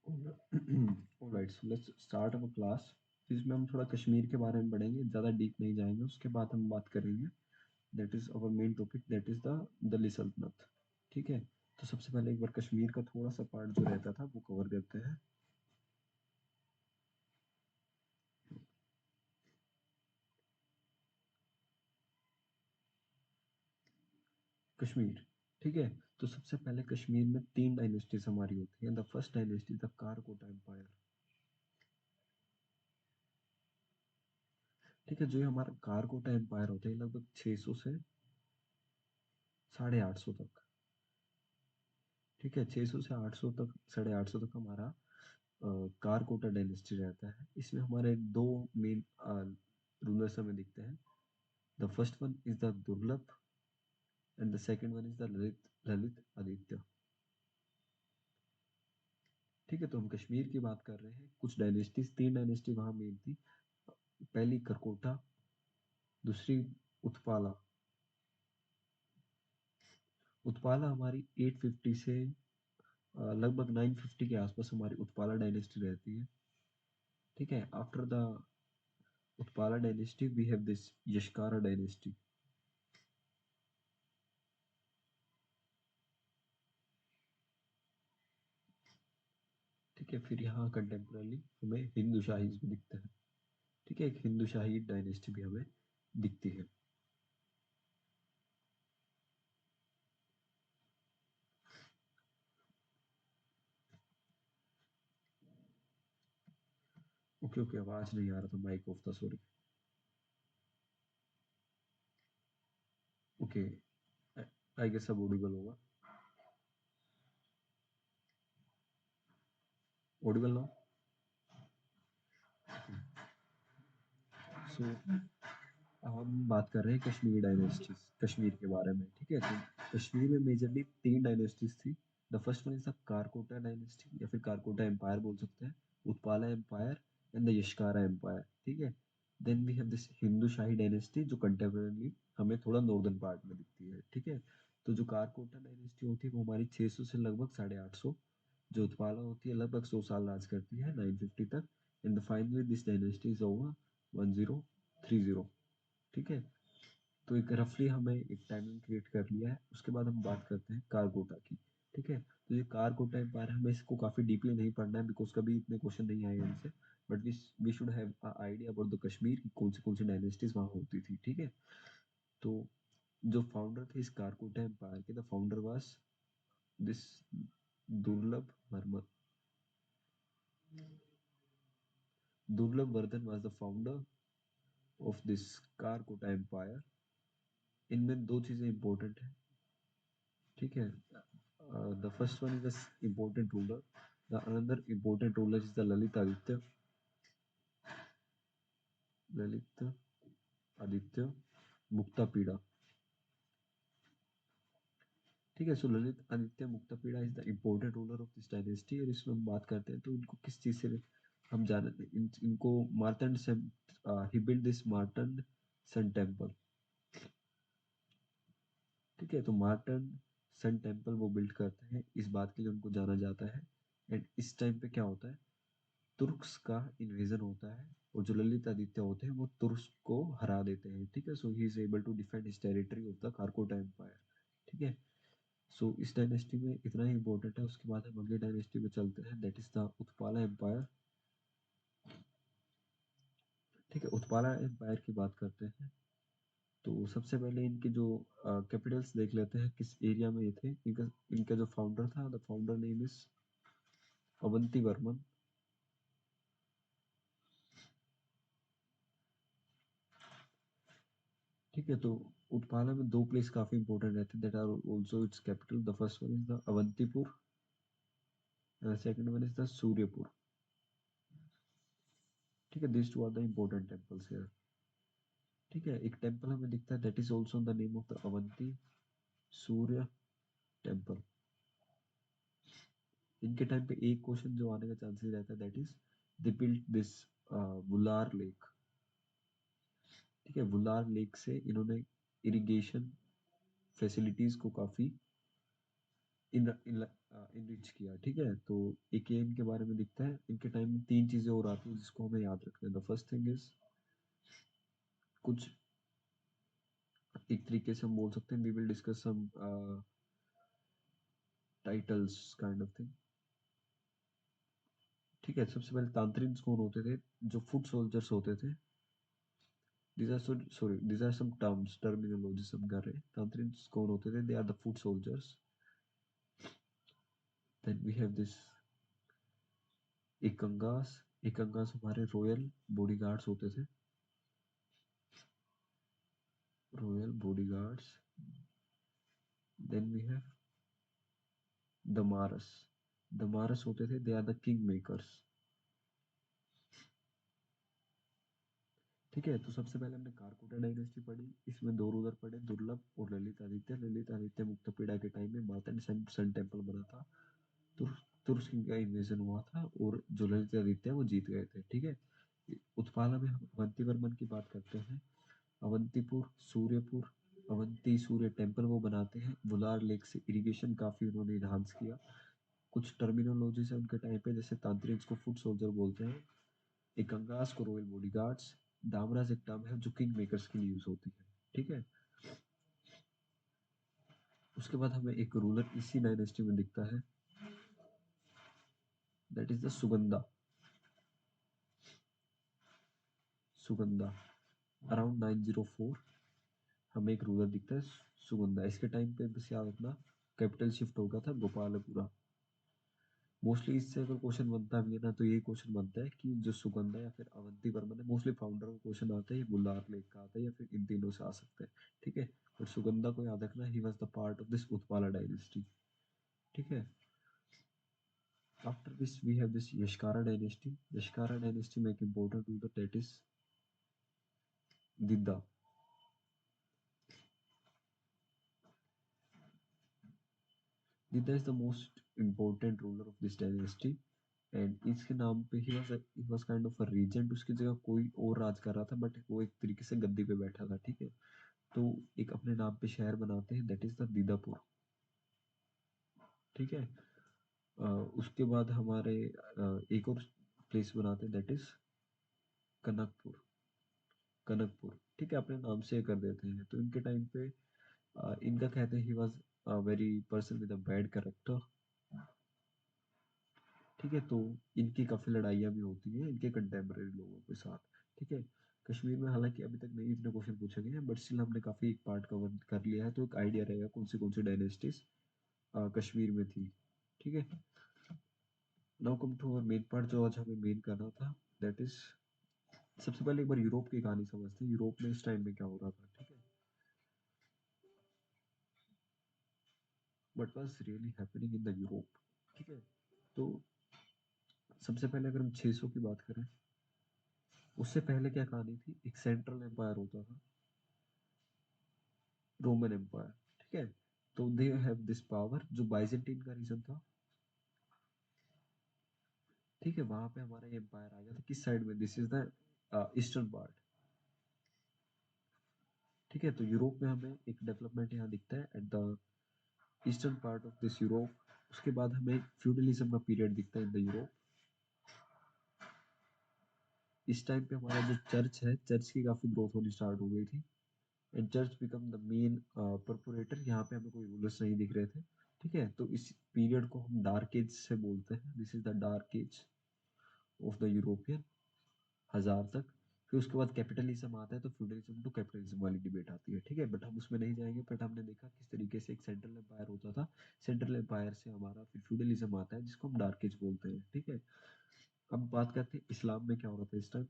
Alright, so let's start our class. इसमें हम थोड़ा कश्मीर के बारे में पढ़ेंगे, ज़्यादा डीप नहीं जाएंगे। उसके बाद हम बात करेंगे, that is our main topic, that is the Delhi सल्तनत। ठीक है, तो सबसे पहले एक बार कश्मीर का थोड़ा सा पार्ट जो रहता था वो कवर करते हैं। कश्मीर, ठीक है। तो सबसे पहले कश्मीर में तीन डायनेस्टीज हमारी होती हैं। The first dynasty the Karkota empire. ठीक है, जो ये हमारा कारकोटा एम्पायर होता है लगभग 600 से 850 तक। ठीक है, 600 से 800 तक, 850 तक हमारा कारकोटा डायनेस्टी रहता है। इसमें हमारे दो मेन रूलर्स हमें दिखते हैं। The first one is the Durlabh and the second one is the Lalit Lalitaditya. ठीक है, तो हम कश्मीर की बात कर रहे हैं। कुछ डायनेस्टीज, तीन डायनेस्टी वहां मेन थी। पहली करकोटा, दूसरी उत्पाला। उत्पाला हमारी 850 से लगभग 950 के आसपास हमारी उत्पाला डायनेस्टी रहती है। ठीक है, after the Utpala dynasty we have this Yashkara dynasty. ठीक है, फिर यहाँ कंटेम्पररी हमें हिंदू शाही भी दिखते हैं। ठीक है, एक हिंदू शाही डायनेस्टी भी हमें दिखती है। ओके ओके, आवाज नहीं आ रहा था, माइक ऑफ था, सॉरी। ओके, आई गेस अब ऑडिबल होगा। Audible now. सो अब हम बात कर रहे हैं कश्मीर डायनेस्टीज, कश्मीर के बारे में। ठीक है, तो कश्मीर में मेजरली तीन डायनेस्टीज थी। The first one is the Karkota dynasty, या फिर कारकोटा एम्पायर बोल सकते हैं। Utpala empire and the Yashkara empire. ठीक है, then we have this Hindu Shahi dynasty जो कंटेम्परेरी हमें थोड़ा नॉर्दर्न पार्ट में दिखती है। ठीक है, तो जो कारकोटा डायनेस्टी होती है वो हमारी 600 से लगभग 850। जो उत्पाला होती है लगभग 100 साल राज करती है, 950 तक। And finally this dynasty is over 1030। ठीक है, तो एक रफली हमने एक टाइमिंग क्रिएट कर लिया है। उसके बाद हम बात करते हैं कारकोटा की। ठीक है, तो ये कारकोटा एम्पायर हमें इसको काफी डीपली नहीं पढ़ना है, बिकॉज कभी इतने क्वेश्चन नहीं आए इनसे। But we should have idea about the Kashmir की कौन सी डायनेस्टीज वहां होती थी। ठीक है, तो जो फाउंडर थे इस कारकोटा एम्पायर के, the founder was this Durlabh Varman. Durlabh Vardhan was the founder of this Karkota empire. इनमें दो चीजें इंपॉर्टेंट है। ठीक है, the first one is the important ruler, the another important ruler is the Lalitaditya. Lalitaditya Muktapida. ठीक है, so Lalitaditya Muktapida is the important ruler of this dynasty. और इसमें हम बात करते हैं तो इनको किस चीज से हम जानते हैं, इनको मार्तंड से ही build this Martand sun temple. ठीक है, तो मार्तंड सन टेम्पल वो बिल्ड करते हैं, इस बात के लिए उनको जाना जाता है। एंड इस टाइम पे क्या होता है, तुर्क्स का इन्वेजन होता है, और जो ललित आदित्य होते हैं वो तुर्क्स को हरा देते हैं। ठीक है, so he is able to defend his territory of the Karkota empire. ठीक है, सो इस डायनेस्टी में इतना ही इंपॉर्टेंट है। उसके बाद हम अगले डायनेस्टी में चलते हैं, that is the Utpala empire. ठीक है, उत्पाला एम्पायर की बात करते हैं। तो सबसे पहले इनके जो कैपिटल्स देख लेते हैं, किस एरिया में ये थे। इनका इनका जो फाउंडर था, the founder name is Avanti Varman. ठीक है, तो उत्पाला में दो प्लेस काफी इंपॉर्टेंट रहते हैं, that are also its capital. The first one is the Avantipur and the second one is the Suryapur. ठीक है, this two are the important temples here. ठीक है, एक टेम्पल हमें दिखता है, that is also the name of the Avanti Surya temple. इनके time पे एक क्वेश्चन जो आने का चांसेस रहता है, that is they built this Wular lake. ठीक है, वुलार लेक से इन्होंने इरिगेशन फैसिलिटीज को काफी इनरिच किया, ठीक है। तो एक ये इनके बारे में दिखता है, इनके टाइम में तीन चीजें और आती हैं जिसको हमें याद रखना है। द फर्स्ट थिंग इज कुछ एक तरीके से हम बोल सकते हैं we will discuss some titles kind of thing, ठीक है। सबसे पहले तांत्रिक कौन होते थे? जो फुट सोल्जर्स होते थे। these are some terms terminologies हम कर रहे हैं। तांत्रिक कौन होते थे? They are the foot soldiers. Then we have this Ekangas. Ekangas हमारे रॉयल बॉडीगार्ड्स होते थे, royal bodyguards. Then we have Damaras. Damaras होते थे, they are the king makers, ठीक है। तो सबसे पहले हमने कारकोटा डायनेस्टी पढ़ी, इसमें दो रूलर पढ़े, दुर्लभ और ललित आदित्य। ललित आदित्य मुक्तपीड़ा के टाइम में माता ने सन टेम्पल बना था, तुर्क का इन्वेजन हुआ था और जो ललित आदित्य वो जीत गए थे, ठीक है। उत्पाला में हम अवंती वर्मन की बात करते हैं। अवंतीपुर, सूर्यपुर, अवंती सूर्य टेम्पल वो बनाते हैं। वुलार लेक से इरिगेशन काफी उन्होंने इनहांस किया। कुछ टर्मिनोलॉजी है उनके टाइम पे, जैसे तांत्रिक को फुट सोल्जर बोलते हैं, इकंगास को रॉयल बॉडीगार्ड्स, दामराज एक टर्म है जो किंग मेकर्स के लिए यूज होती है, ठीक है। उसके बाद हमें एक रूलर इसी डायनेस्टी में दिखता है, that is the Sugandha. Sugandha around 904 हमें एक रूलर दिखता है सुगंधा। इसके टाइम पे बस याद रखना कैपिटल शिफ्ट होगा था गोपालपुरा। मोस्टली इससे अगर क्वेश्चन बनता भी है ना, तो ये क्वेश्चन बनता है कि जो सुगंधा या फिर अवंती वर्मन है, मोस्टली फाउंडर का क्वेश्चन आता है, ये बुल्लार लेक का आता है या फिर इन तीनों से आ सकता है, ठीक है। बट सुगंधा को याद रखना, he was the part of this Utpala dynasty, ठीक है। After this, we have this Yashkara dynasty. Yashkara dynasty make important ruler, that is Didda. Didda is the most important ruler of this dynasty. And इसके नाम पे ही was kind of a regent. उसकी जगह कोई और राज कर रहा था, बट वो एक तरीके से गद्दी पे बैठा था, ठीक है। तो एक अपने नाम पे शहर बनाते हैं, दैट इज द दीदापुर, ठीक है। उसके बाद हमारे एक और प्लेस बनाते हैं, दैट इज कनकपुर। कनकपुर, ठीक है, अपने नाम से कर देते हैं। तो इनके टाइम पे इनका कहते हैं he was a very person with a bad character, ठीक है। तो इनकी काफी लड़ाइयाँ भी होती हैं इनके कंटेम्पररी लोगों के साथ, ठीक है। कश्मीर में हालांकि अभी तक नहीं इतने क्वेश्चन पूछे गए हैं, बट स्टिल हमने काफी एक पार्ट कवर कर लिया है, तो एक आइडिया रहेगा कौन सी डायनेस्टीज कश्मीर में थी, ठीक है। Now come to our main part, जो आज हमें मेन करना था, दैट इज सबसे पहले एक बार यूरोप की कहानी समझते हैं, यूरोप में इस टाइम में क्या हो रहा था, ठीक है। What was really happening in the Europe, ठीक है। तो सबसे पहले अगर हम 600 की बात करें, उससे पहले क्या कहानी थी, एक सेंट्रल एम्पायर होता था, रोमन एम्पायर, ठीक है। तो दे हैव दिस पावर, जो बाइजेंटीन का रीजन था, ठीक है। वहां पे हमारा ये एम्पायर आ गया था किस साइड में, this is the eastern part, ठीक है। तो यूरोप में हमें एक डेवलपमेंट यहाँ दिखता है at the eastern part of this Europe. उसके बाद हमें फ्यूडलिज्म का पीरियड दिखता है इन द यूरोप। इस टाइम पे हमारा जो चर्च है, चर्च की काफी ग्रोथ होनी स्टार्ट हो गई थी, and church become the main perpetrator. यहाँ पे हमें कोई रूलर्स नहीं दिख रहे थे, ठीक है। तो इस पीरियड को हम डार्क एज से बोलते हैं, this is the dark age of the European, 1000 तक। फिर उसके बाद कैपिटलिज्म आता है, तो फ्यूडलिज्म टू कैपिटलिज्म वाली डिबेट आती है, ठीक है। बट हम उसमें नहीं जाएंगे, बट हमने देखा किस तरीके से एक सेंट्रल एम्पायर होता था, सेंट्रल एम्पायर से हमारा फिर फ्यूडलिज्म आता है, जिसको हम डार्क एज बोलते हैं, ठीक है। अब बात करते हैं इस्लाम में क्या हो रहा था इस टाइम।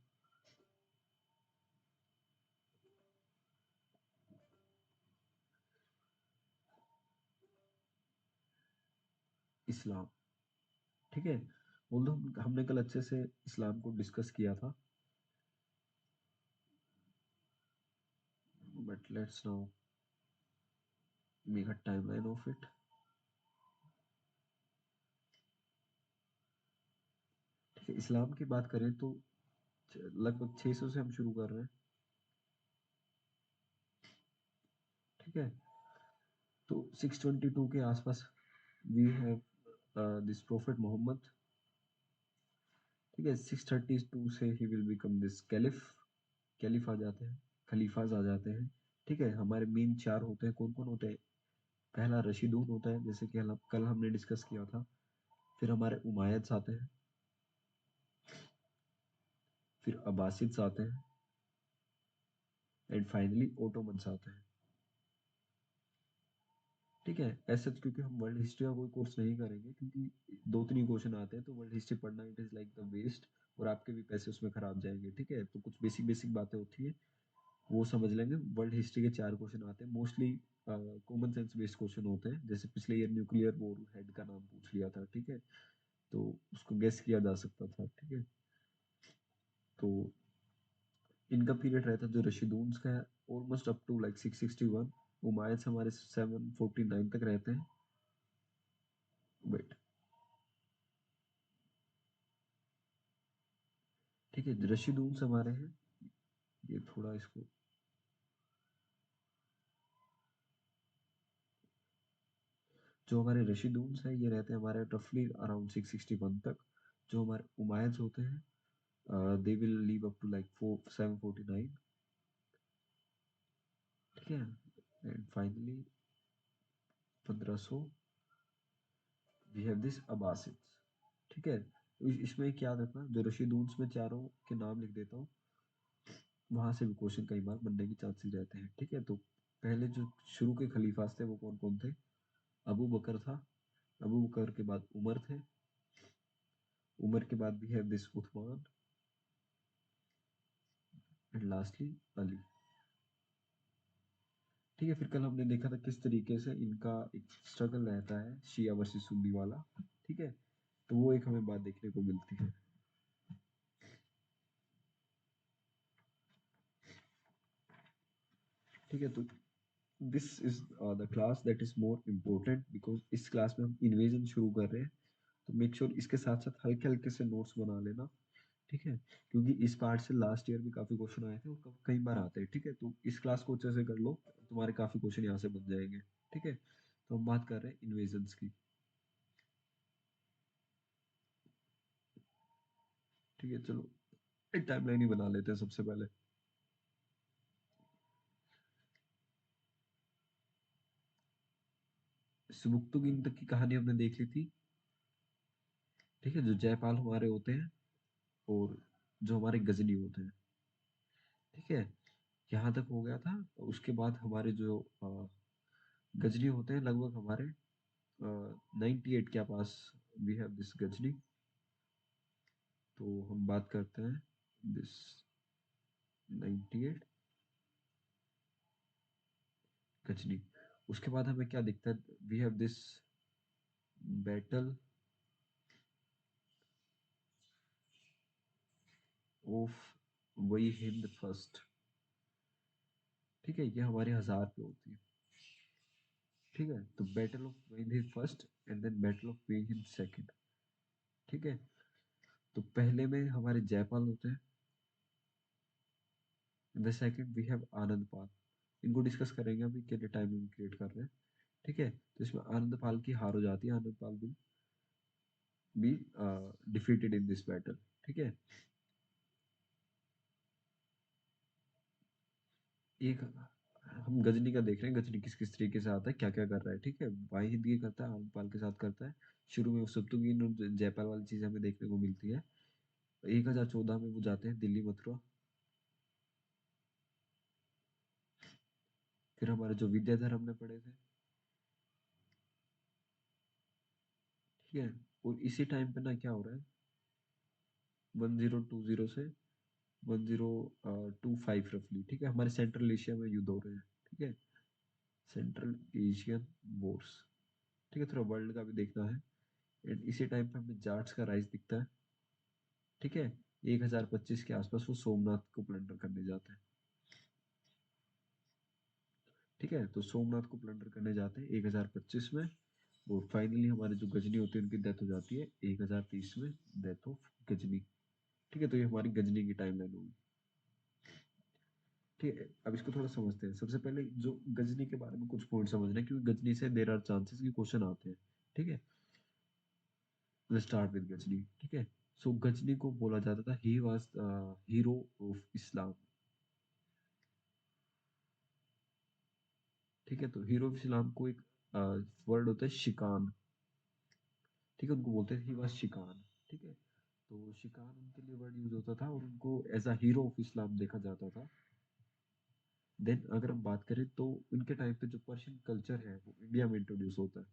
इस्लाम, ठीक है। बोलो हमने कल अच्छे से इस्लाम को डिस्कस किया था, but let's now make a timeline of it, ठीक है। इस्लाम की बात करें तो लगभग 600 से हम शुरू कर रहे हैं, ठीक है। तो 622 के आसपास we have this prophet Muhammad, ठीक है। 632 से ही will become this caliph, caliph आ जाते हैं, खलीफाज आ जाते हैं, ठीक है। हमारे मेन चार होते हैं, कौन कौन होते हैं? पहला रशीदून होता है, जैसे कि कल हमने डिस्कस किया था। फिर हमारे उमायद्स आते हैं, फिर अब्बासिद्स आते हैं, एंड फाइनली ओटोमन्स आते हैं, ठीक है। ऐसे तो क्योंकि हम वर्ल्ड हिस्ट्री का कोई कोर्स नहीं करेंगे, क्योंकि दो तीन क्वेश्चन आते हैं, तो वर्ल्ड हिस्ट्री पढ़ना it is like the West, और आपके भी पैसे उसमें खराब जाएंगे, ठीक है। तो कुछ बेसिक बेसिक बातें होती है, वो समझ लेंगे। वर्ल्ड हिस्ट्री के चार क्वेश्चन आते हैं, mostly common sense based question होते हैं। जैसे पिछले ईयर न्यूक्लियर वॉर हेड का नाम पूछ लिया था, ठीक है, तो उसको गेस किया जा सकता था, ठीक है। तो इनका पीरियड रहता है जो रशीदून्स का है, ऑलमोस्ट अप टू लाइक 661। उमायद हमारे 749 तक रहते हैं। वेट, ठीक है, रशीदून्स हमारे हैं, ये थोड़ा इसको, जो हमारे रशीदून्स हैं ये रहते हैं हमारे रफली अराउंड 661 तक। जो हमारे उमायद्स होते हैं they will live up to like 749, ठीक है। And finally 1500 we have this Abbasids, ठीक है। तो इसमें एक याद रखना, जो रशीदून्स में चारों के नाम लिख देता हूँ, वहां से भी क्वेश्चन कई बार बनने के चांसेस रहते हैं, ठीक है। तो पहले जो शुरू के खलीफास थे वो कौन कौन थे? अबू बकर था, अबू बकर के बाद उमर थे, उमर के बाद भी है this Usman, and lastly Ali, ठीक है। फिर कल हमने देखा था किस तरीके से इनका एक स्ट्रगल रहता है, शिया वर्सेस सुन्नी वाला, ठीक है। तो वो एक हमें बात देखने को मिलती है, ठीक है। तो this is the class that is more important, because इस क्लास में हम इन्वेजन शुरू कर रहे हैं। तो मेक श्योर इसके साथ साथ हल्के हल्के से नोट्स बना लेना, ठीक है। क्योंकि इस पार्ट से लास्ट ईयर भी काफी क्वेश्चन आए थे, और कई बार आते हैं, ठीक है। तो इस क्लास को अच्छे से कर लो, तुम्हारे काफी क्वेश्चन यहाँ से बन जाएंगे, ठीक है। तो हम बात कर रहे हैं इन्वेजन्स की, ठीक है। चलो एक टाइमलाइन ही बना लेते हैं सबसे पहले। सुबुक्तुगिन तक की कहानी हमने देख ली थी, ठीक है, जो जयपाल हमारे होते हैं, और जो हमारे गजनी होते हैं, ठीक है। यहाँ तक हो गया था। उसके बाद हमारे जो गजनी होते हैं लगभग हमारे 98 के पास, वी हैव दिस गजनी। तो हम बात करते हैं दिस 98 गजनी। उसके बाद हमें क्या दिखता है? We have this battle of Waihind first, ठीक है, ये हमारे 1000 पे होती है, ठीक है। तो battle of Waihind first, and then battle of Waihind second, ठीक है। तो पहले में हमारे जयपाल होते हैं, in the second we have Anand Pal. इनको डिस्कस करेंगे अभी के लिए, टाइम क्रिएट कर रहे हैं, ठीक है। तो इसमें आनंद पाल की हार हो जाती है, Anand Pal will be defeated in this battle, ठीक है। एक हम गजनी का देख रहे हैं, गजनी किस किस तरीके से आता है, क्या क्या कर रहा है, ठीक है। भाई हिंद की करता है, आनंद पाल के साथ करता है। शुरू में सप्तुगिन और जयपाल वाली चीज हमें देखने को मिलती है। 1014 में वो जाते हैं दिल्ली मथुरा। फिर हमारे जो विद्याधर हमने पढ़े थे, ठीक है। और इसी टाइम पे ना क्या हो रहा है, 1020 से 1025 रफली, ठीक है, हमारे सेंट्रल एशिया में युद्ध हो रहे हैं, ठीक है। सेंट्रल एशियन वॉर्स, ठीक है। थोड़ा वर्ल्ड का भी देखना है। एंड इसी टाइम पे हमें जाट्स का राइज दिखता है, ठीक है। 1025 के आसपास वो सोमनाथ को प्लंडर करने जाते हैं, ठीक है। तो सोमनाथ को प्लंडर करने जाते हैं 1025 में। और फाइनली हमारे जो गजनी होती है उनकी डेथ हो जाती है 1030 में, डेथ ऑफ गजनी, ठीक है। तो ये हमारी गजनी की टाइमलाइन होगी, ठीक है। अब इसको थोड़ा समझते हैं। सबसे पहले जो गजनी के बारे में कुछ पॉइंट समझना है, क्योंकि गजनी से देर आर चांसेस कि क्वेश्चन आते हैं, ठीक है, लेट्स स्टार्ट विद गजनी। ठीक है, सो गजनी को बोला जाता था ही वाज हीरो ऑफ इस्लाम। ठीक है, तो हीरो ऑफ इस्लाम को एक वर्ड होता है शिकान। ठीक है, उनको बोलते थे ही वाज शिकान। ठीक है, तो शिकान उनके लिए वर्ड यूज होता था और उनको as a hero of Islam देखा जाता था। देन अगर हम बात करें तो उनके टाइम पे जो पर्शियन कल्चर है वो इंडिया में इंट्रोड्यूस होता है।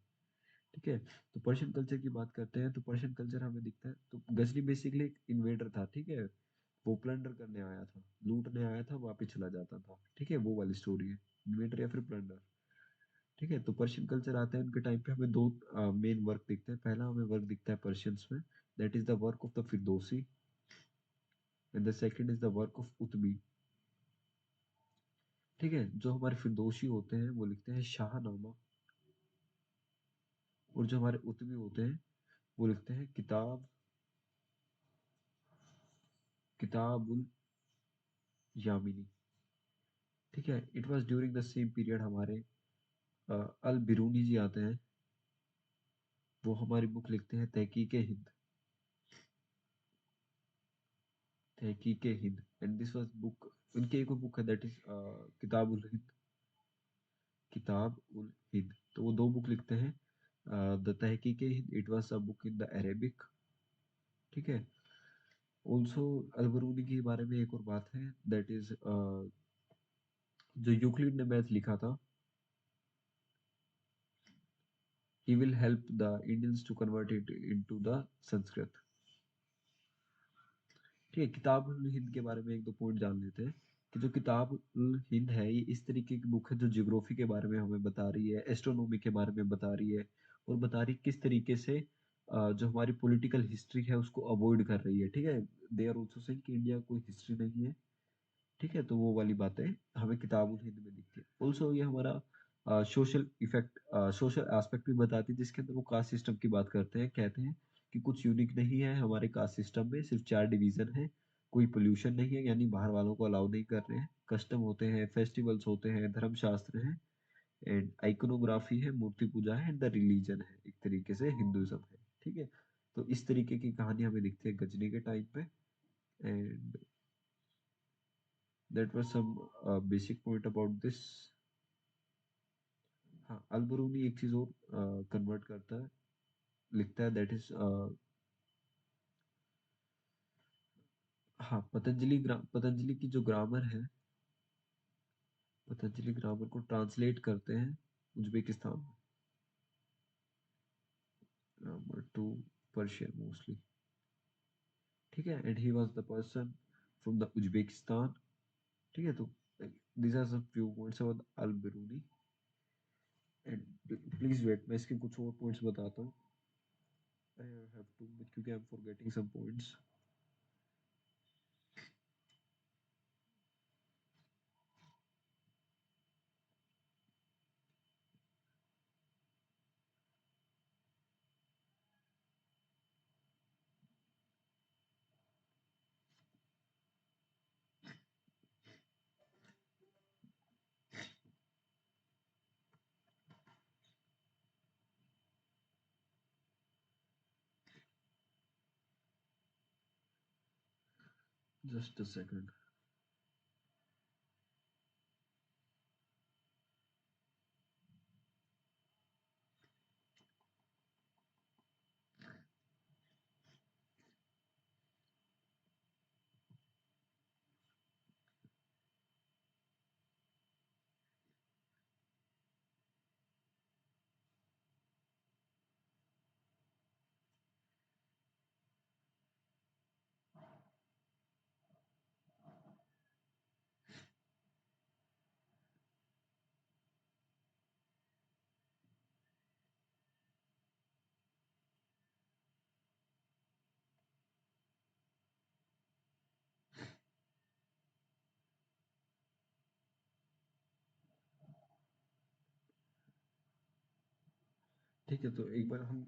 ठीक है, तो पर्शियन कल्चर की बात करते हैं तो पर्शियन कल्चर हमें दिखता है, तो गजनी बेसिकली एक इन्वेडर था। ठीक है, वो प्लंडर करने आया था, लूटने आया था, वापिस चला जाता था। ठीक है, वो वाली स्टोरी है, इन्वेडर या फिर प्लंडर। ठीक है, तो पर्शियन कल्चर आते हैं उनके टाइम पे, हमें दो मेन वर्क दिखते हैं। पहला हमें वर्क दिखता है पर्शियंस में, that is the work of the Firdausi, and the second is the work of Utbi. ठीक है, जो हमारे फिरदौसी होते हैं वो लिखते हैं शाहनामा, और जो हमारे उतबी होते हैं वो लिखते हैं किताबुल यामिनी। ठीक है, it was during the same period हमारे अल बिरूनी जी आते हैं, वो हमारी बुक लिखते हैं तहकीक-ए-हिंद, तहकीक-ए-हिंद, एंड दिस वाज बुक, उनकी एक और बुक है दैट इज किताबुल हिंद, किताब उल हिंद। तो वो दो बुक लिखते हैं, the Tahqiq-e-Hind it was a book in the Arabic. ठीक है, ऑल्सो अल बिरूनी के बारे में एक और बात है, दैट इज जो यूक्लिड ने मैथ लिखा था, he will help the Indians to convert it into the Sanskrit. ठीक है, किताब उल हिंद के बारे में एक दो पॉइंट जान लेते हैं कि जो किताब उल हिंद है ये इस तरीके की बुक है जो ज्योग्राफी के बारे में हमें बता रही है, एस्ट्रोनॉमी के बारे में बता रही है, और बता रही किस तरीके से जो हमारी पॉलिटिकल हिस्ट्री है उसको अवॉइड कर रही है। ठीक है, दे आर ऑल्सो सेइंग कि इंडिया कोई हिस्ट्री नहीं है। ठीक है, तो वो वाली बातें हमें किताब हिंद में दिखती है। ऑल्सो ये हमारा सोशल इफेक्ट, सोशल एस्पेक्ट भी बताती है, जिसके अंदर वो कास्ट सिस्टम की बात करते हैं, कहते हैं कि कुछ यूनिक नहीं है हमारे कास्ट सिस्टम में, सिर्फ 4 डिवीजन है, कोई पोल्यूशन नहीं है, यानी बाहर वालों को अलाउ नहीं कर रहे हैं, कस्टम होते हैं, फेस्टिवल्स होते हैं, धर्मशास्त्र है, एंड आइकोनोग्राफी है, मूर्ति पूजा है, एंड द रिलीजन है, एक तरीके से हिंदुइज्म है। ठीक है, तो इस तरीके की कहानी हमें दिखती है गजनी के टाइम पे, and that was some basic point about this। हाँ, अल-बरूनी एक चीज और कन्वर्ट करता है, लिखता है, दैट इज हाँ, पतंजलि की जो ग्रामर है, पतंजलि ग्रामर को ट्रांसलेट करते हैं उज्बेकिस्तान में, ग्रामर टू पर्शियन मोस्टली। ठीक है, and he was the person from the Uzbekistan. ठीक है, तो these are some few points about Al-Biruni, and please wait, मैं इसके कुछ और पॉइंट्स बताता हूँ। आई हैव टू, क्योंकि I am forgetting some points. Just a second. ठीक है, तो एक बार हम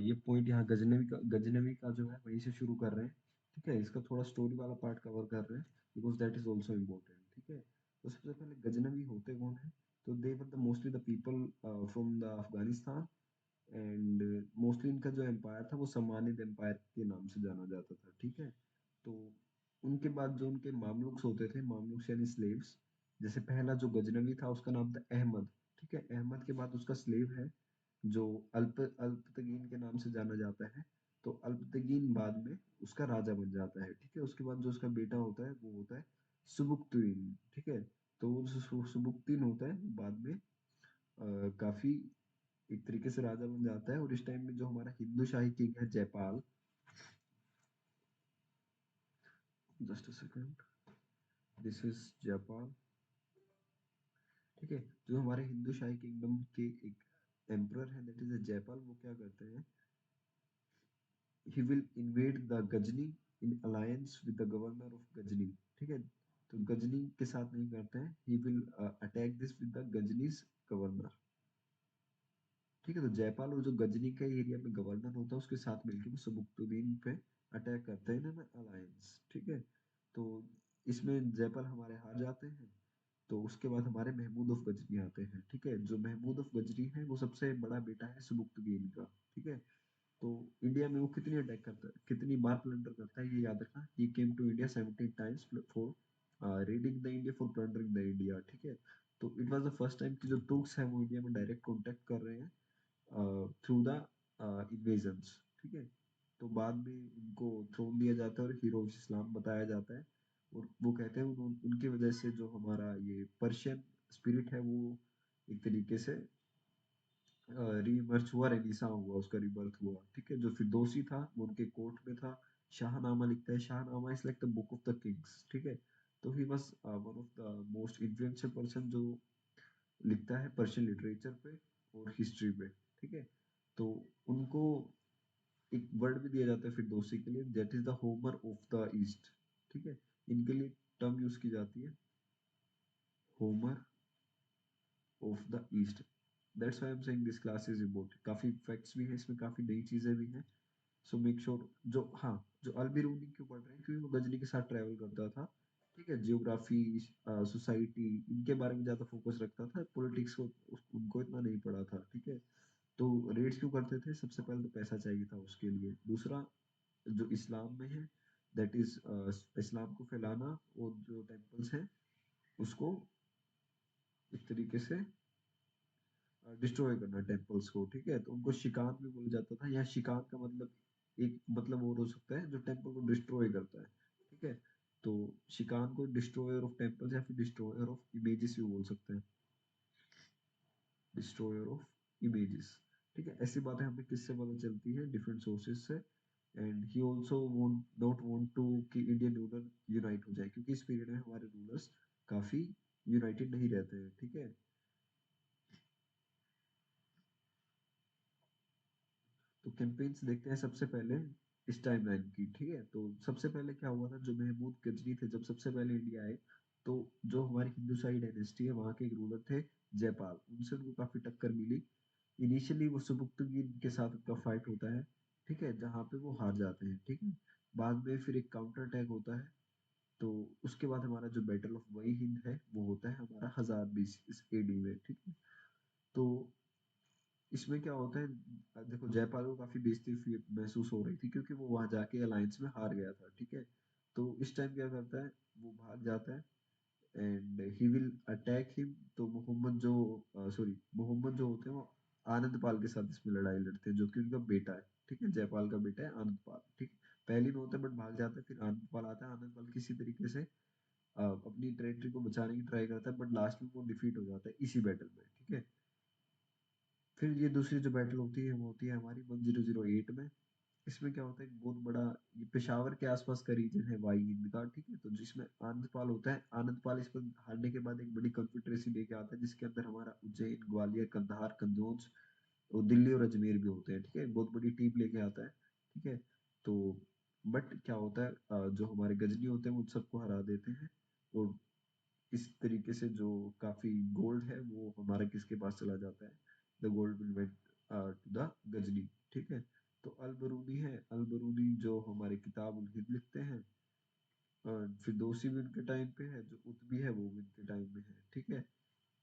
ये पॉइंट यहाँ गजनवी का जो है वहीं से शुरू कर रहे हैं। ठीक है, इसका थोड़ा स्टोरी वाला पार्ट कवर कर रहे हैं, because that is also important. ठीक है, तो सबसे पहले गजनवी होते कौन है, तो they were the mostly the people from the Afghanistan, and mostly इनका जो एम्पायर था वो सम्मानित एम्पायर के नाम से जाना जाता था, ठीक है। तो उनके बाद जो उनके मामलुक्स होते थे, मामलुक्स यानी स्लेव्स, जैसे पहला जो गजनवी था उसका नाम था अहमद, ठीक है। अहमद के बाद उसका स्लेव है जो अल्पतगीन के नाम से जाना जाता है। तो अल्पतगीन बाद में उसका राजा बन जाता है, ठीक है। उसके बाद जो उसका बेटा होता है वो होता है सुबुक्तुइन, ठीक है। तो वो जो सुबुक्तुइन होता है बाद में काफी एक तरीके से राजा बन जाता है। और इस टाइम में जो हमारा हिंदू शाही किंग है Jaipal, just a second, this is Jaipal, ठीक है। जो हमारे हिंदू शाही किंगडम के एक एम्परर है दैट इज जयपाल, वो क्या करते हैं, he will invade the Ghazni in alliance with the governor of Ghazni, ठीक है। तो गजनी के साथ नहीं करते हैं, he will attack this with the गजनी's governor, ठीक है। तो जयपाल और जो गजनी का एरिया में गवर्नर होता है उसके साथ मिलकर वो सबुक्तुद्दीन पे अटैक करते हैं ना, अलायंस, ठीक है। तो इसमें जयपाल हमारे हार जाते हैं। तो उसके बाद हमारे महमूद ऑफ गजनी आते हैं, ठीक है। जो महमूद ऑफ गजनी है वो सबसे बड़ा बेटा है सबुक्तुद्दीन का, ठीक है। तो इंडिया में वो कितनी अटैक करता है, कितनी बार प्लंडर करता है, ये याद रखना। He came to India 17 times for raiding the India, for plundering the India, ठीक है। तो it was the first time कि जो तुर्क्स हैं वो इंडिया में डायरेक्ट कॉन्टेक्ट कर रहे हैं थ्रू द इन्वेजन्स, ठीक है। तो बाद में उनको थ्रोन दिया जाता है और हीरो ऑफ इस्लाम बताया जाता है। और वो कहते हैं उनकी वजह से जो हमारा ये पर्शियन स्पिरिट है वो एक तरीके से रीबर्थ हुआ, रेनिसा हुआ, उसका रीबर्थ हुआ, ठीक है। जो फिरदौसी था वो उनके कोर्ट में था, शाहनामा लिखता है, Shahnameh is like the book of the Kings, ठीक है। तो he was one of the most influential person जो लिखता है पर्शियन लिटरेचर पे और हिस्ट्री पे, ठीक है। तो उनको एक वर्ड भी दिया जाता है फिरदौसी के लिए, that is the Homer of the east, ठीक है। इनके लिए टर्म यूज की जाती है, Homer of the east. That's why I am saying this class is important. काफी फैक्ट्स भी हैं इसमें, काफी नई चीजें भी हैं। सो मेक श्योर जो, हाँ, जो अलबिरूनी क्यों पढ़ रहे हैं, क्योंकि वो गजनी के साथ ट्रैवल करता था, ठीक है। जियोग्राफी, सोसाइटी, इनके बारे में ज्यादा फोकस रखता था, पॉलिटिक्स को उनको इतना नहीं पढ़ा था, ठीक है। तो रेड्स क्यों करते थे, सबसे पहले तो पैसा चाहिए था उसके लिए। दूसरा, जो इस्लाम में है, दैट इज इस्लाम को फैलाना, और जो टेम्पल्स हैं उसको एक तरीके से डिस्ट्रॉय करना, टेम्पल्स को, ठीक है। तो उनको शिकान भी बोला जाता था। यहाँ शिकान का मतलब एक मतलब और हो सकता है जो टेम्पल को डिस्ट्रॉय करता है, ठीक है। तो शिकान को डिस्ट्रॉयर ऑफ टेम्पल्स या फिर डिस्ट्रॉयर ऑफ इमेजेस भी बोल सकते हैं, डिस्ट्रॉयर ऑफ इमेजेस, ठीक है। ऐसी बातें हमें किससे पता चलती है, डिफरेंट सोर्सेज से। And he also don't want to कि इंडियन रूलर यूनाइट हो जाए, क्योंकि इस पीरियड में हमारे रूलर्स काफी यूनाइटेड नहीं रहते हैं, ठीक है। तो कैंपेन्स देखते हैं सबसे पहले इस टाइमलाइन की, ठीक है। तो सबसे पहले क्या हुआ था, जो महमूद गजनी थे जब सबसे पहले इंडिया आए, तो जो हमारी हिंदूशाही डायनेस्टी है वहाँ के एक रूलर थे जयपाल, उनसे उनको काफी टक्कर मिली। इनिशियली वो सुबुक्तगीन के साथ उनका फाइट होता है, ठीक है, जहाँ पे वो हार जाते हैं, ठीक है। बाद में फिर एक काउंटर अटैक होता है। तो उसके बाद हमारा जो बैटल ऑफ वही हिंद है वो होता है हमारा 1020 एडी में, ठीक है। तो इसमें क्या होता है, देखो जयपाल को काफी बेइज्जती महसूस हो रही थी, क्योंकि वो वहां जाके अलायंस में हार गया था, ठीक है। तो इस टाइम क्या करता है, वो भाग जाता है and he will attack him. तो मोहम्मद जो, सॉरी, मोहम्मद जो होते हैं वो आनंद पाल के साथ इसमें लड़ाई लड़ते हैं, जो कि उनका बेटा है, ठीक है। जयपाल का बेटा है आनंद पाल, ठीक है। पहली में होता है बट भाग जाता है, फिर आनंद पाल आता है। आनंद पाल किसी तरीके से अपनी टेरिटरी को बचाने की ट्राई करता है, बट लास्ट में वो डिफीट हो जाता है इसी बैटल में, ठीक है। फिर ये दूसरी जो बैटल होती है वो होती है हमारी 1008 में। इसमें क्या होता है, एक बहुत बड़ा, ये पेशावर के आसपास का रीजन है वाई हिंद का, ठीक है। तो जिसमें आनंदपाल होता है, आनंदपाल इस पर हारने के बाद एक बड़ी कॉन्फिडरेसी लेके आता है, जिसके अंदर हमारा उज्जैन, ग्वालियर, कंधार, कन्नौज और दिल्ली और अजमेर भी होते हैं, ठीक है। बहुत बड़ी टीम लेके आता है, ठीक है। तो बट क्या होता है, जो हमारे गजनी होते हैं वो उन सबको हरा देते हैं। और इस तरीके से जो काफी गोल्ड है वो हमारा किसके पास चला जाता है, the gold will went to the Ghazni, ठीक है। तो अल बरूनी है, अल बरूनी जो हमारे किताब उल हिंद लिखते हैं, फिरदौसी भी उनके टाइम पे है, जो उतबी है वो भी उनके टाइम में है, ठीक है।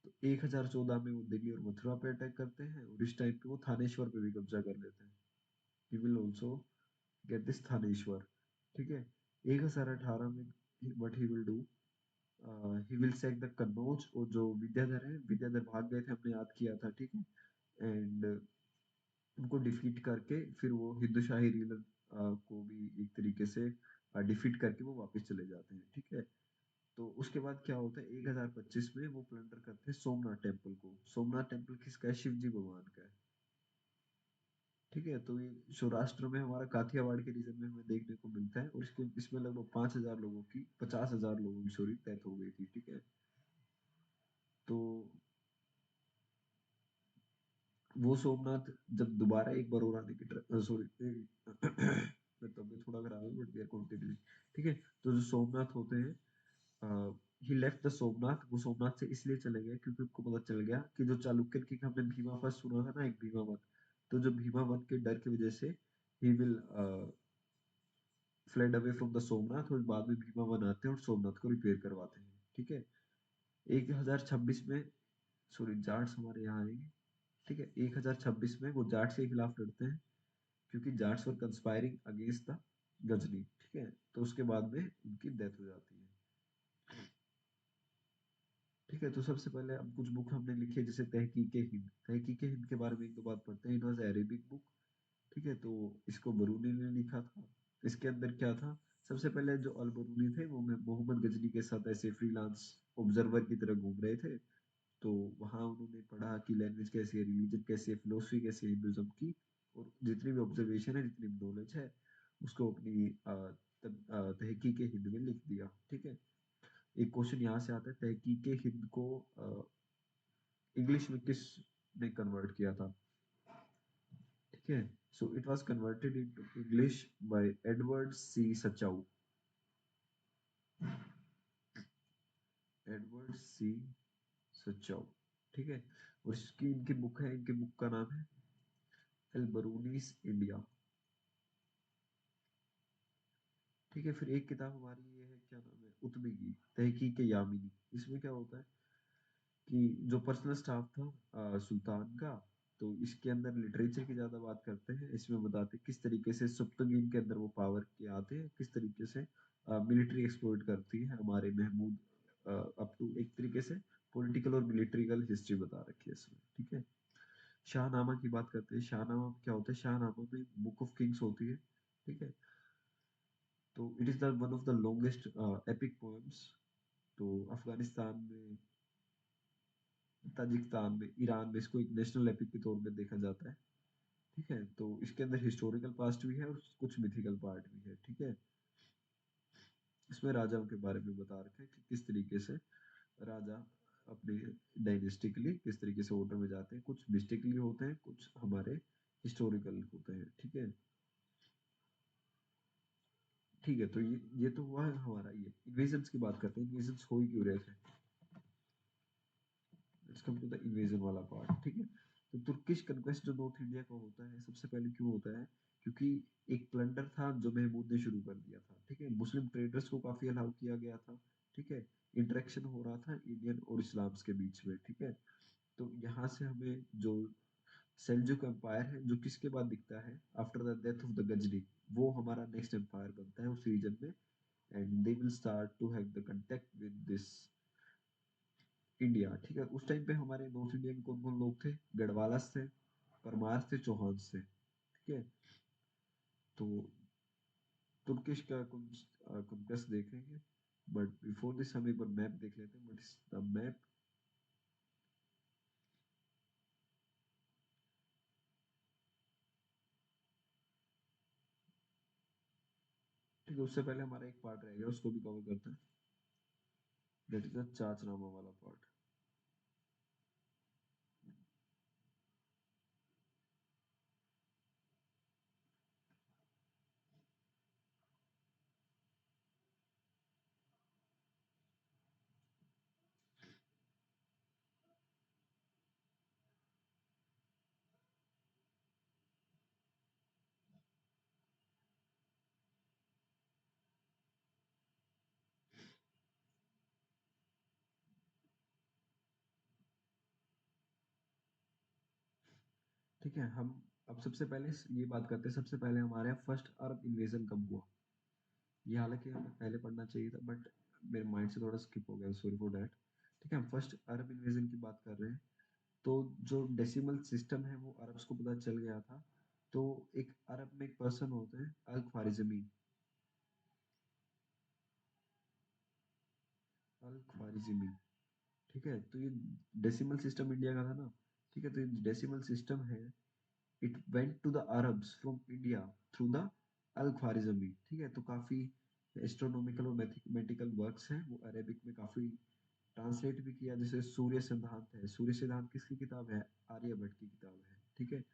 तो 1014 में वो दिल्ली और मथुरा पे अटैक करते हैं और इस टाइम पे वो थानेश्वर पे भी कब्जा कर लेते हैं। He will also get this Thaneshwar. ठीक है। 1018 में what he will do, he will sack the Kannauj, और जो विद्याधर है, विद्याधर भाग गए थे, हमने याद किया था, ठीक है। एंड उनको डिफीट करके फिर वो हिंदू शाही रीलर को भी एक तरीके से डिफीट करके वो वापस चले जाते हैं, ठीक है। तो उसके बाद क्या होता है, 1025 में वो प्लंडर करते हैं सोमनाथ टेम्पल को। सोमनाथ टेम्पल किसका है? शिव जी भगवान का है। ठीक है। तो ये सौराष्ट्र में हमारा काठियावाड़ के रीजन में हमें देखने को मिलता है, और इसके इसमें लगभग 5,000 लोगों की, 50,000 लोगों की सॉरी डेथ हो गई थी, ठीक है। तो वो सोमनाथ जब दोबारा एक बार और आने की सॉरी मैं तबीयत थोड़ा खराब है, बट वी आर कंटिन्यूइंग। ठीक है। तो जो सोमनाथ होते हैं, ही लेफ्ट द सोमनाथ, वो सोमनाथ से इसलिए चले गए क्योंकि उनको पता चल गया कि जो चालुक्य की हमने भीमावत सुना था ना, एक भीमावत, तो जो भीमावत के डर की वजह से he will fled away from the Somnath, और बाद में भीमा बनाते हैं और सोमनाथ को रिपेयर करवाते हैं, ठीक है। 1026 में सॉरी जाट्स हमारे यहाँ आएंगे, ठीक है। 1026 में वो जाट्स के खिलाफ लड़ते हैं, क्योंकि जाट्स वर कंस्पायरिंग अगेंस्ट द गजनी, ठीक है। तो उसके बाद में उनकी डेथ हो जाती है, ठीक है। तो सबसे पहले अब कुछ बुक हमने लिखी है, जैसे तहकीक हिंद। तहकीक हिंद के बारे में एक दो बात पढ़ते हैं। इट वॉज अरेबिक बुक, ठीक है। तो इसको बरूनी ने लिखा था। इसके अंदर क्या था, सबसे पहले जो अल बरूनी थे वो मोहम्मद गजनी के साथ ऐसे फ्रीलांस ऑब्जर्वर की तरह घूम रहे थे। तो वहां उन्होंने पढ़ा कि लैंग्वेज कैसी है, रिलीजन कैसी है, फिलोसफी कैसी है हिंदुज्म की, और जितनी भी ऑब्जर्वेशन है, जितनी भी नॉलेज है, उसको अपनी तहकीक हिंद में लिख दिया, ठीक है। एक क्वेश्चन यहाँ से आता है, तहकीक हिंद को इंग्लिश में किस ने कन्वर्ट किया था, ठीक है। So it was converted into English by Edward C Sachau. Edward C Sachau, ठीक है। और इसकी इनकी बुक है, इनकी बुक का नाम है एल बरूनीस इंडिया, ठीक है। फिर एक किताब हमारी ये है, क्या नाम है, उत्मी की तहकीक यामिनी। इसमें क्या होता है कि जो पर्सनल स्टाफ था सुल्तान का, तो इसके अंदर लिटरेचर की ज्यादा बात करते हैं। इसमें बताते हैं किस तरीके से सुप्तगीन के अंदर वो पावर के आते हैं, किस तरीके से मिलिट्री एक्सप्लोइट करती है हमारे महमूद, अप टू एक तरीके से पॉलिटिकल और मिलिट्रिकल हिस्ट्री बता रखी है इसमें, ठीक है। शाहनामा की बात करते हैं। शाहनामा में क्या होता है, शाहनामा में बुक ऑफ किंग्स होती है, ठीक है। तो it is the one of the longest epic poems. तो अफगानिस्तान में, ताजिकिस्तान में, ईरान में इसको एक नेशनल एपिक के तौर पे देखा जाता है, ठीक है। तो इसके अंदर हिस्टोरिकल पास्ट भी है और कुछ मिथिकल पार्ट भी है, ठीक है। इसमें राजाओं के बारे में बता रखा है कि किस तरीके से राजा अपने डायनेस्टिकली किस तरीके से ऑर्डर में जाते हैं, कुछ मिस्टिकली होते हैं, कुछ हमारे हिस्टोरिकल होते हैं, ठीक है। ठीक है। तो ये तो हुआ है हमारा, ये इन्वेजन्स की बात करते हैं, इन्वेजन्स हो ही क्यों रहे थे। Let's come to the invasion वाला पार्ट, ठीक है। तो तुर्किश कन्क्वेस्ट जो नॉर्थ इंडिया का होता है, सबसे पहले क्यों होता है, क्योंकि एक प्लंडर था जो महमूद ने शुरू कर दिया था, ठीक है। मुस्लिम ट्रेडर्स को काफी अलाउ किया गया था, ठीक है। इंटरेक्शन हो रहा था इंडियन और इस्लाम्स के बीच में, ठीक है। तो यहाँ से हमें जो सेल्जुक एम्पायर है, जो किसके बाद दिखता है, after the death of the Ghazni, वो हमारा नेक्स्ट एम्पायर बनता है उस रीजन में। And they will start to have the contact with this India, ठीक है। उस टाइम पे हमारे नॉर्थ इंडिया में कौन कौन लोग थे, गढ़वालास थे, परमार थे, चौहान थे, ठीक है। तो तुर्किश का कॉन्क्वेस्ट देखेंगे, बट बिफोर दिस हम एक बार मैप देख लेते हैं। बट इस द मैप, ठीक है। उससे पहले हमारा एक पार्ट रहेगा, उसको भी कवर करते हैं, दैट इज द चाचनामा वाला पार्ट। ठीक है, हम अब सबसे पहले ये बात करते हैं, सबसे पहले हमारे यहाँ फर्स्ट अरब इन्वेजन कब हुआ। ये हालांकि हमें पहले पढ़ना चाहिए था, बट मेरे माइंड से थोड़ा स्किप हो गया, सॉरी फॉर दैट। ठीक है, हम फर्स्ट अरब इन्वेजन की बात कर रहे हैं। तो जो डेसिमल सिस्टम है वो अरब्स को पता चल गया था। तो एक अरब में एक पर्सन होते हैं अल ख्वारिज़मी। अल ख्वारिज़मी। ठीक है, तो ये डेसिमल सिस्टम इंडिया का था ना। ठीक है, तो ये डेसिमल सिस्टम है, it went to the Arabs from India through the Al Khwarizmi. ठीक है, तो काफी एस्ट्रोनॉमिकल और मैथमेटिकल वर्क्स हैं, वो अरेबिक में काफी ट्रांसलेट भी किया। जैसे सूर्य सिद्धांत है, सूर्य सिद्धांत किसकी किताब है? आर्यभट्ट की किताब है। ठीक है,